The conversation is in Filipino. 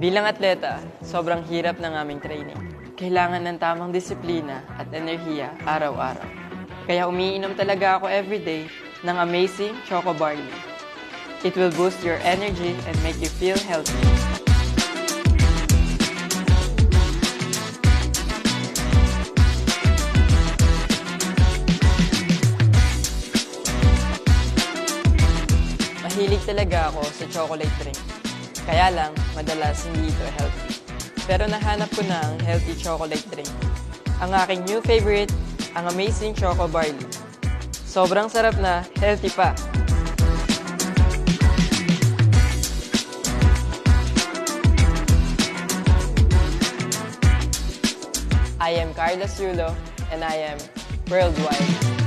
Bilang atleta, sobrang hirap ng aming training. Kailangan ng tamang disiplina at enerhiya araw-araw. Kaya umiinom talaga ako everyday ng amazing Choco Barley. It will boost your energy and make you feel healthy. Mahilig talaga ako sa chocolate drink. Kaya lang, madalas hindi ito healthy. Pero nahanap ko na ang healthy chocolate drink. Ang aking new favorite, ang Amazing Choco Barley. Sobrang sarap na, healthy pa. I am Carlos Yulo and I am worldwide.